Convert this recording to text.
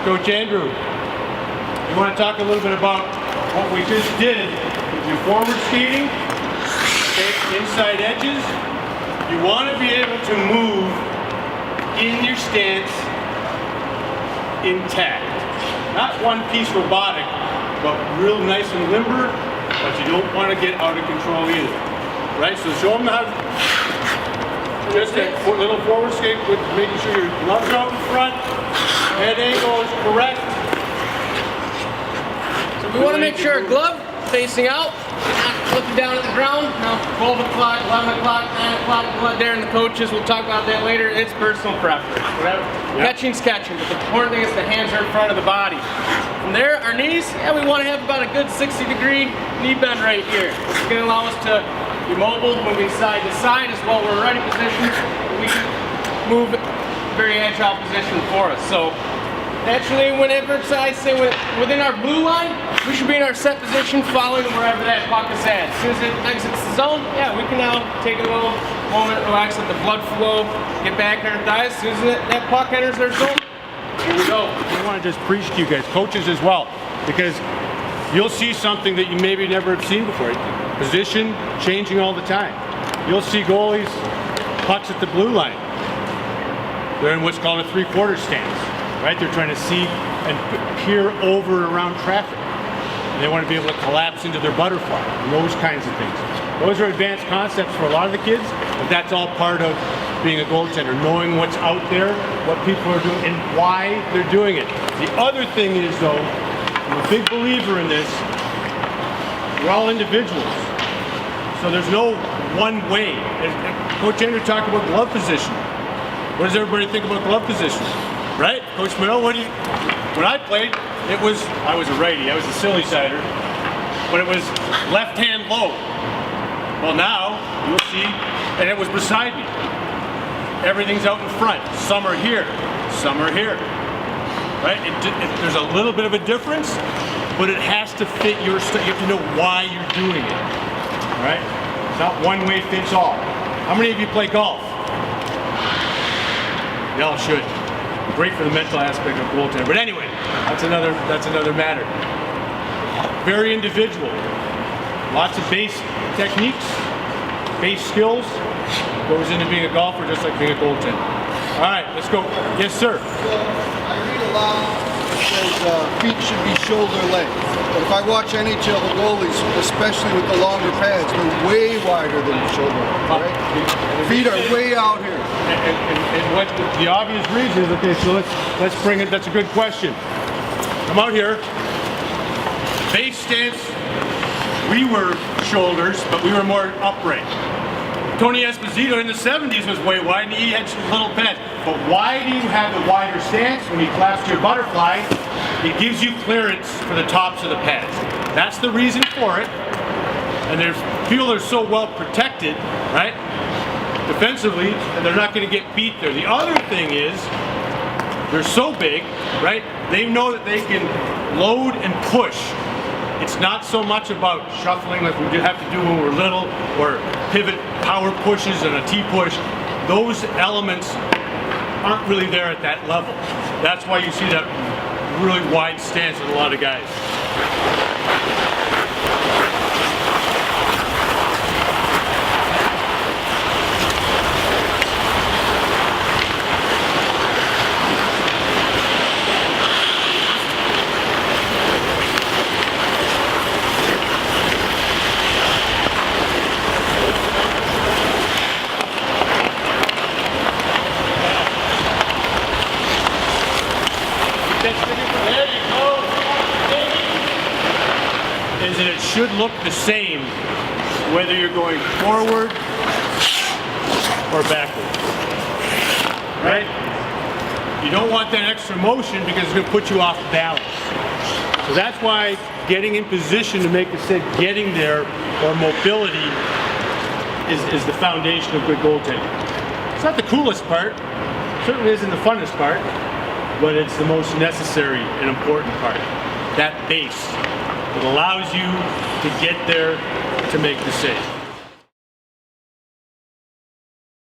Coach Andrew, you want to talk a little bit about what we just did with your forward skating, inside edges. You want to be able to move in your stance intact. Not one piece robotic, but real nice and limber, but you don't want to get out of control either. Right? So show them how to just a little forward skate with making sure your gloves are out in front, head angle is correct. So we want to make sure our glove facing out, not looking down at the ground. Now 12 o'clock, 11 o'clock, 9 o'clock, we'll let Darren and the coaches, we'll talk about that later. It's personal preference. Whatever. Yep. Catching's catching, but the important thing is the hands are in front of the body. From there, our knees, yeah, we want to have about a good 60-degree knee bend right here. It's going to allow us to be mobile, moving side to side as well. We're ready position. We can move very agile position for us. So naturally, whenever it's, I say within our blue line, we should be in our set position following wherever that puck is at. As soon as it exits the zone, yeah, we can now take a little moment, relax, let the blood flow, get back on our thighs. As soon as that puck enters their zone, here we go. I want to just preach to you guys, coaches as well, because you'll see something that you maybe never have seen before. Position changing all the time. You'll see goalies, pucks at the blue line. They're in what's called a three-quarter stance, right? They're trying to see and peer over and around traffic. And they want to be able to collapse into their butterfly and those kinds of things. Those are advanced concepts for a lot of the kids, but that's all part of being a goaltender, knowing what's out there, what people are doing, and why they're doing it. The other thing is, though, I'm a big believer in this, we're all individuals. So there's no one way. Coach Andrew talked about glove position. What does everybody think about glove position? Right? Coach Mill, when I played, I was a righty, I was a silly sider, but it was left hand low. Well now, you'll see, and it was beside me. Everything's out in front. Some are here, some are here. Right? There's a little bit of a difference, but it has to fit your style. You have to know why you're doing it. Right? It's not one way fits all. How many of you play golf? Y'all should. Great for the mental aspect of goaltending. But anyway, that's another matter. Very individual. Lots of base techniques, base skills. Goes into being a golfer just like being a goaltender. All right, let's go. Yes, sir. So I read a lot that says feet should be shoulder length. But if I watch NHL goalies, especially with the longer pads, they're way wider than the shoulder length, right? Feet are way out here. And what the obvious reason is, okay, so let's bring it, that's a good question. I'm out here, base stance, we were shoulders, but we were more upright. Tony Esposito in the 70s was way wide and he had some little pads. But why do you have the wider stance when you collapse to your butterfly? It gives you clearance for the tops of the pads. That's the reason for it. And they're so well protected, right? Defensively, and they're not going to get beat there. The other thing is, they're so big, right? They know that they can load and push. It's not so much about shuffling like we have to do when we're little, or pivot power pushes and a T-push. Those elements aren't really there at that level. That's why you see that really wide stance with a lot of guys. Is that it should look the same whether you're going forward or backward, right? You don't want that extra motion because it's going to put you off balance. So that's why getting in position to make a save, getting there, or mobility is the foundation of good goaltending. It's not the coolest part, certainly isn't the funnest part, but it's the most necessary and important part. That base that allows you to get there to make the save.